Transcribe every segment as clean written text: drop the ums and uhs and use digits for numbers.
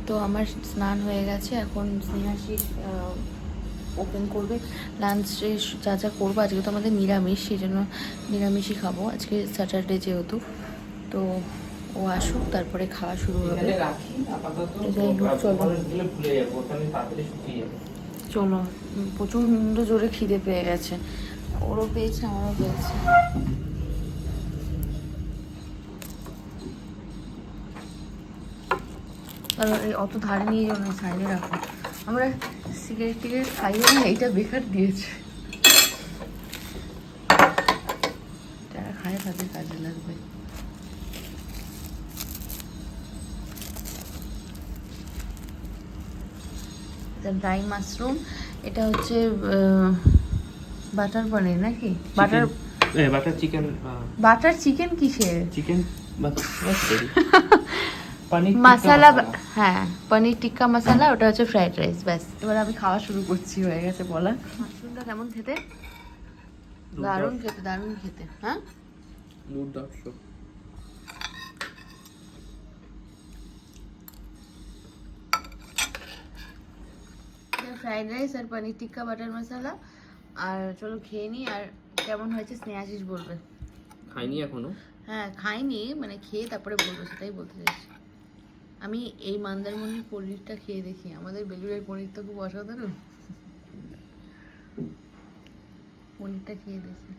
তো আমার স্নান হয়ে গেছে, এখন স্নেহাশিস ওপেন করবে লাঞ্চে যা যা করবো। আজকে তো আমাদের নিরামিষ, সেই জন্য নিরামিষই খাবো আজকে, স্যাটারডে যেহেতু। তো ও আসুক, তারপরে খাওয়া শুরু হবে। যাই হোক, চলো চলো, প্রচণ্ড জোরে খিদে পেয়ে গেছে, ওরও পেয়েছে আমারও পেয়েছে। আর অত ধারে নিয়ে যাও না, সাইডে রাখো। আমরা সিগারেট টিগারেট খাইও না, এইটা বেকার দিয়েছে। যারা খায় তাদের কাজে লাগবে। ড্রাই মাশরুম, এটা হচ্ছে বাটার পনির নাকি? Butter chicken. বাটার চিকেন কিসের? চিকেন মশালা, হ্যাঁ পনির টিক্কা মশালা, ওটা হচ্ছে ফ্রাইড রাইস। ব্যাস, এবার আমি খাওয়া শুরু করছি, হয়ে গেছে বলা। মাশরুমটা কেমন খেতে? দারুণ খেতে, দারুণ খেতে। হ্যাঁ, ফ্রাইড রাইস আর পনির টিক্কা বাটার মশালা। আর চলো খেয়ে নিই, আর কেমন হয়েছে স্নেহাশিস বলবে। খাইনি এখনো। হ্যাঁ খাইনি, মানে খেয়ে তারপরে বলবো, সেটাই বলতে চাইছি। আমি এই মন্দারমণির পনিরটা খেয়ে দেখি, আমাদের বেলুড়ের পনির তো খুব অসাধারণ। পনিরটা খেয়ে দেখি,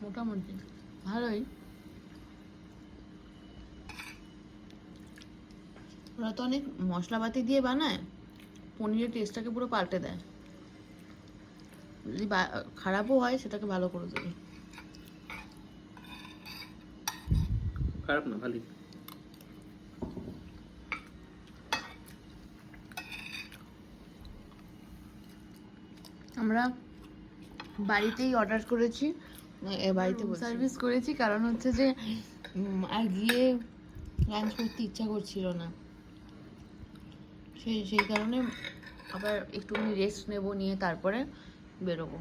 মোটামুটি ভালোই। ওরা তো অনেক মশলাপাতি দিয়ে বানায়, পনিরের টেস্টটাকে পুরো পাল্টে দেয়। যদি খারাপও হয় সেটাকে ভালো করে দেবে। খারাপ না, ভালোই। আমরা বাড়িতেই অর্ডার করেছি, বাড়িতে সার্ভিস করেছি, কারণ হচ্ছে যে আর গিয়ে লাঞ্চ করতে ইচ্ছা করছিল না, সেই কারণে আবার একটুখানি রেস্ট নেব, নিয়ে তারপরে বেরোবো।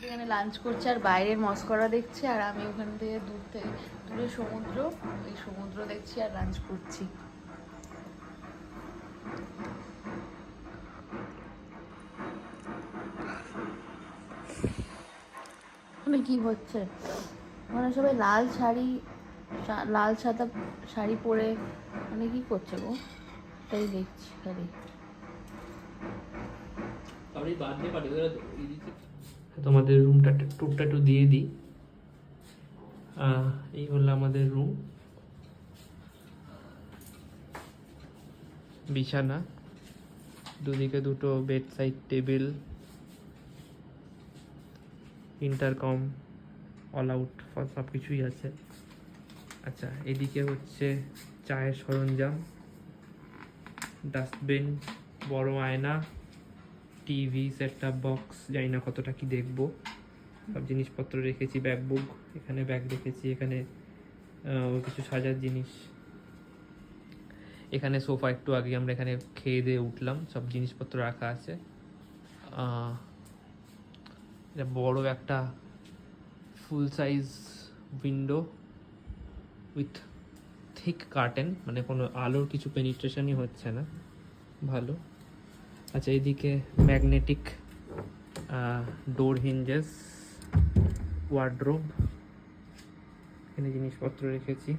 এখানে লাঞ্চ করছে আর বাইরের মস্করা দেখছে, আর আমি ওখান থেকে দূরে সমুদ্র, এই সমুদ্র দেখছি আর লাঞ্চ করছি। মানে কি হচ্ছে, মানে সবাই লাল সাদা শাড়ি পরে মানে কি করছে গো, তাই দেখছি খালি। তোমাদের রুমটা টুকটা একটু দিয়ে দিই। এই হলো আমাদের রুম। বিছানা, দুদিকে দুটো bed side table, intercom, all out সব কিছুই আছে। আচ্ছা, এদিকে হচ্ছে চায়ের সরঞ্জাম, ডাস্টবিন, বড় আয়না, টিভি, সেট টপ বক্স, জানি না কতটা কি দেখবো, সব জিনিসপত্র রেখেছি, ব্যাগ বুক, এখানে ব্যাগ রেখেছি, এখানে কিছু সাজার জিনিস, এখানে সোফা, একটু আগে আমরা এখানে খেয়ে দিয়ে উঠলাম, সব জিনিসপত্র রাখা আছে। এটা বড় একটা ফুল size window with thick curtain, মানে কোনো আলোর কিছু পেনিট্রেশনই হচ্ছে না, ভালো। আচ্ছা, এইদিকে ম্যাগনেটিক ডোর হিঞ্জেস, ওয়ার্ড্রোব, এখানে জিনিসপত্র রেখেছি।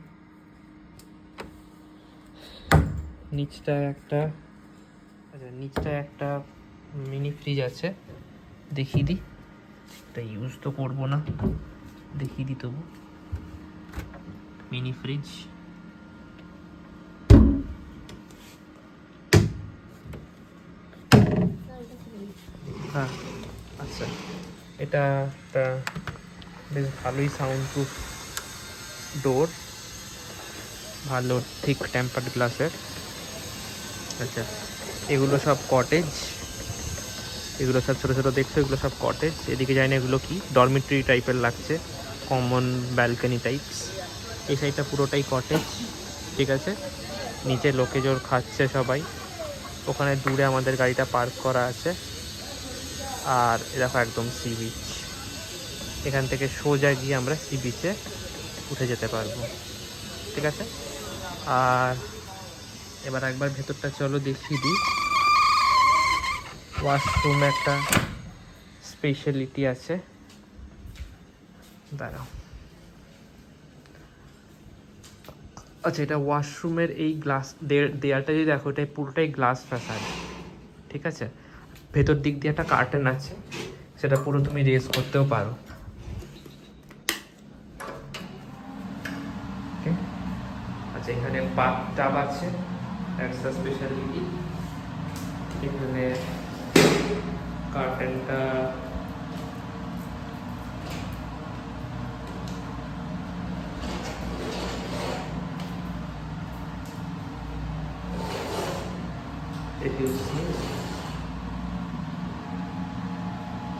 নিচটায় একটা মিনি ফ্রিজ আছে, দেখিয়ে দিই, এটা ইউজ তো করবো না, দেখিয়ে দিই তবু। মিনি ফ্রিজ, হ্যাঁ আচ্ছা, এটা একটা বেশ ভালোই সাউন্ড প্রুফ ডোর, ভালো থিক টেম্পার্ড গ্লাসের। আচ্ছা, এগুলো সব কটেজ, এগুলো সব ছোটো ছোটো দেখছো, এগুলো সব কটেজ। এদিকে যাই না, এগুলো কি ডরমিটরি টাইপের লাগছে, কমন ব্যালকনি টাইপস। এই সাইডটা পুরোটাই কটেজ, ঠিক আছে। নিচে লোকে জোর খাচ্ছে সবাই, ওখানে দূরে আমাদের গাড়িটা পার্ক করা আছে। আর এরকম একদম সি বিচ, এখান থেকে সোজা গিয়ে আমরা সি বিচে উঠে যেতে পারবো। ঠিক আছে, আর এবার একবার ভেতরটা চলো দেখিয়ে দিই। ওয়াশরুম একটা স্পেশালিটি আছে, দাঁড়াও। আচ্ছা, এটা ওয়াশরুমের এই গ্লাস দেয়ালটা যদি দেখো, এটা পুরোটাই গ্লাস ফ্যাসাড। ঠিক আছে, ভেতর দিক দিয়ে একটা কার্টেন আছে, সেটা পুরো তুমি রেজ করতেও পারো। আচ্ছা, এখানে বাথটাব আছে, একটা স্পেশালিটি। এখানে কার্টেনটা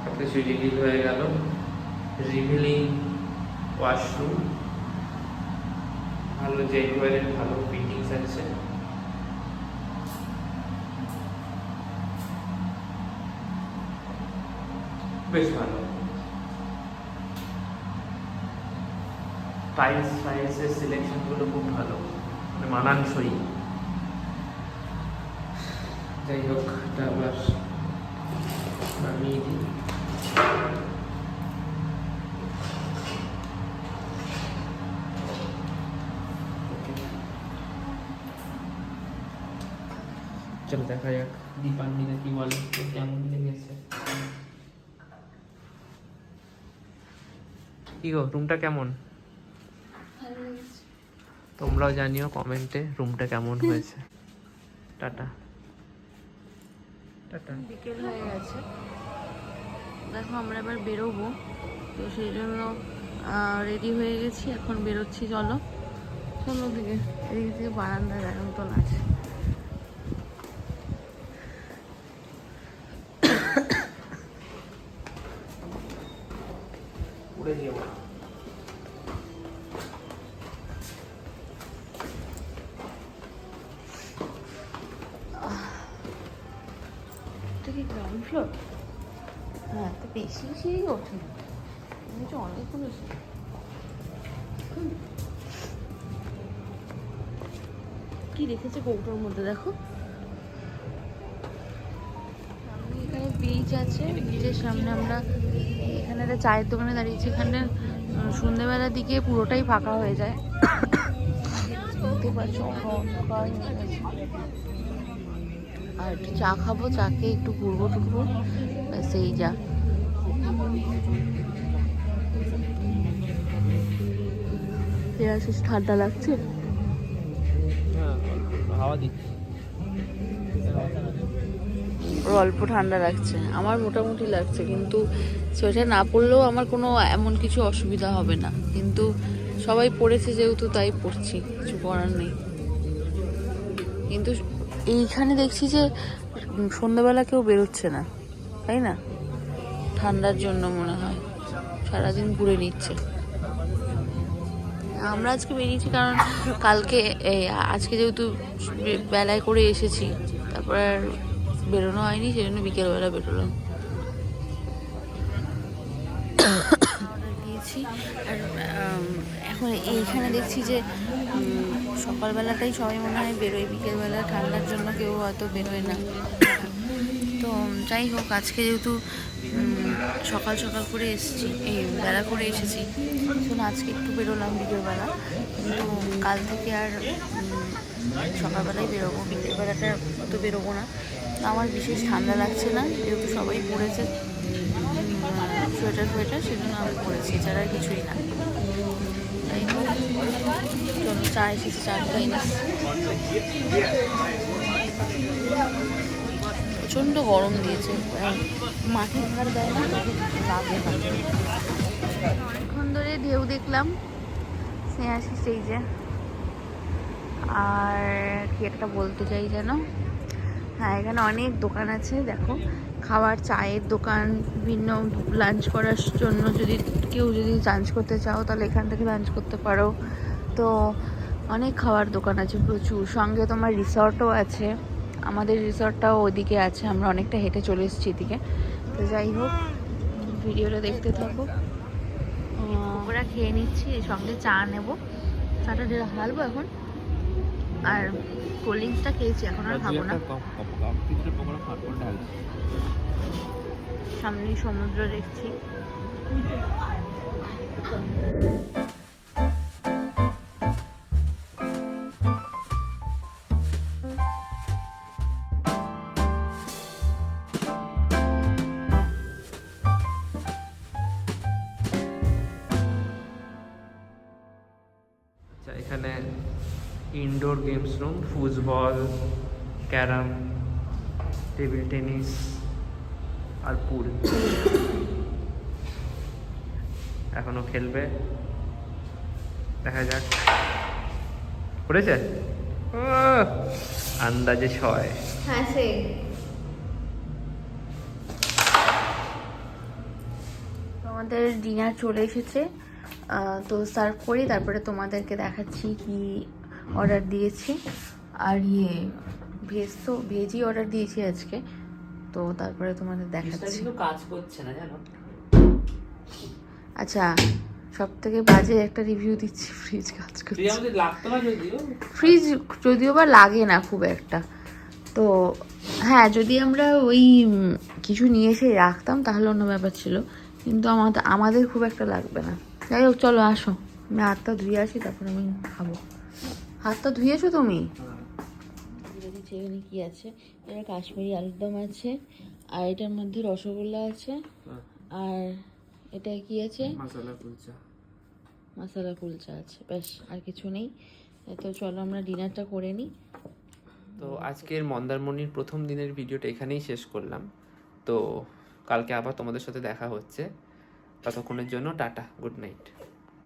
সবকিছু রিভিল হয়ে গেল। রিভিলিং ওয়াশরুম, ভালো জেনুয়ারের ভালো ফিটিংস আছে। বেশ ভালো। টাইলসের সিলেকশনগুলো খুব ভালো, মানে মানানসই। যাই হোক, এটা আবার নামিয়ে দিই। চলো দেখা যাক দীপান্বিতা কি বলে, কেমন লেগেছে। কি গো, রুমটা কেমন? তোমরাও জানিও কমেন্টে রুমটা কেমন হয়েছে। Tata tata. বিকেল হয়ে গেছে, দেখো আমরা এবার বেরোবো, তো সেই জন্য রেডি হয়ে গেছি, এখন বেরোচ্ছি। চলো চলো দিকে, এদিক থেকে বারান্দা দেখার মতন আছে। উড়ে যাবো। এটা কি গ্রাউন্ড ফ্লোর? হ্যাঁ, তো বেশি সিঁড়ি ওঠে না, অনেকগুলো সিঁড়ি। কি রেখেছে কৌটোর মধ্যে দেখো। সামনে এখানে বিচ আছে, বিচের সামনে আমরা এখানে একটা চায়ের দোকানে দাঁড়িয়েছি। এখানে সন্ধ্যেবেলার দিকে পুরোটাই ফাঁকা হয়ে যায়, দেখতে পাচ্ছ অন্ধকার হয়ে গেছে। আর একটু চা খাবো, চাকে একটু ঘুরবো টুকবো, সেই যা। ঠান্ডা লাগছে, হাওয়া দিচ্ছে, ওর অল্প ঠান্ডা লাগছে, আমার মোটামুটি লাগছে, কিন্তু সোয়েটার না পরলেও আমার কোনো এমন কিছু অসুবিধা হবে না, কিন্তু সবাই পড়েছে যেহেতু তাই পড়ছি, কিছু করার নেই। কিন্তু এইখানে দেখছি যে সন্ধ্যাবেলা কেউ বেরোচ্ছে না, তাই না? ঠান্ডার জন্য মনে হয় সারাদিন ঘুরে নিচ্ছে। আমরা আজকে বেরিয়েছি কারণ কালকে আজকে যেহেতু বেলায় করে এসেছি, তারপর আর বেরোনো হয়নি, সেই জন্য বিকেলবেলা বেরোলাম। দিয়েছি আর এখন এইখানে দেখছি যে সকালবেলাটাই সবাই মনে হয় বেরোয়, বিকেলবেলা ঠান্ডার জন্য কেউ হয়তো বেরোয় না। তো যাই হোক, আজকে যেহেতু সকাল সকাল করে এসেছি, এই বেলা করে এসেছি, এখন আজকে একটু বেরোলাম বিকেলবেলা, কিন্তু কাল থেকে আর সকালবেলায় বেরোবো, বিকেলবেলাটা অত বেরোবো না। আমার বিশেষ ঠান্ডা লাগছে না, যেহেতু সবাই পরেছে সোয়েটার ফোয়েটার, সেজন্য আমি পরেছি, এছাড়া আর কিছুই না। তাই হোক, চলো চা এসেছি, চা খাই না। প্রচণ্ড গরম দিয়েছে, মাটির ভার দেয় না, লাগে না। অনেকক্ষণ ধরে ঢেউ দেখলাম স্নেহাশিস স্টেজে। আর কি একটা বলতে চাই যেন, হ্যাঁ এখানে অনেক দোকান আছে দেখো, খাবার, চায়ের দোকান, বিভিন্ন লাঞ্চ করার জন্য, যদি লাঞ্চ করতে চাও তাহলে এখান থেকে লাঞ্চ করতে পারো। তো অনেক খাবার দোকান আছে প্রচুর, সঙ্গে তোমার রিসর্টও আছে। আমাদের রিসর্টটাও ওদিকে আছে, আমরা অনেকটা হেঁটে চলে এসেছি এদিকে। তো যাই হোক, ভিডিওটা দেখতে থাকো। ওরা খেয়ে নিচ্ছি, সঙ্গে চা নেবো, চাটা ঢালবো এখন। আর কোল্ড ড্রিঙ্কসটা খেয়েছি, এখন আর খাবো না। সামনে সমুদ্র দেখছি। এখানে indoor games room, football, carrom, table tennis আর পুল। এখনো খেলবে, দেখা যাক। পড়েছে আন্দাজে 6। হ্যাঁ, সেই আমাদের ডিনার চলে এসেছে। তো সার্ভ করি, তারপরে তোমাদেরকে দেখাচ্ছি কি অর্ডার দিয়েছি। আর ভেজই অর্ডার দিয়েছি আজকে, তো তারপরে তোমাদের দেখাচ্ছি। কাজ করছে না জানো। আচ্ছা, সব থেকে বাজে একটা রিভিউ দিচ্ছি, ফ্রিজ কাজ করছে। ফ্রিজ যদিও বা লাগে না খুব একটা, তো হ্যাঁ যদি আমরা ওই কিছু নিয়ে এসে রাখতাম তাহলে অন্য ব্যাপার ছিল, কিন্তু আমাদের খুব একটা লাগবে না। যাই হোক, চলো আসো, আমি হাতটা ধুয়ে আসি, তারপরে আমি খাবো। হাতটা ধুয়েছো তুমি? এখানে কি আছে? এটা কাশ্মীরি আলুর দম আছে, আর এটার মধ্যে রসগোল্লা আছে, আর এটা কি আছে? মাসালা কুলচা আছে, ব্যাস আর কিছু নেই। তো চলো আমরা ডিনারটা করে নিই। তো আজকের মন্দারমণির প্রথম দিনের ভিডিওটা এখানেই শেষ করলাম। তো কালকে আবার তোমাদের সাথে দেখা হচ্ছে, ততক্ষণের জন্য টাটা, গুড নাইট।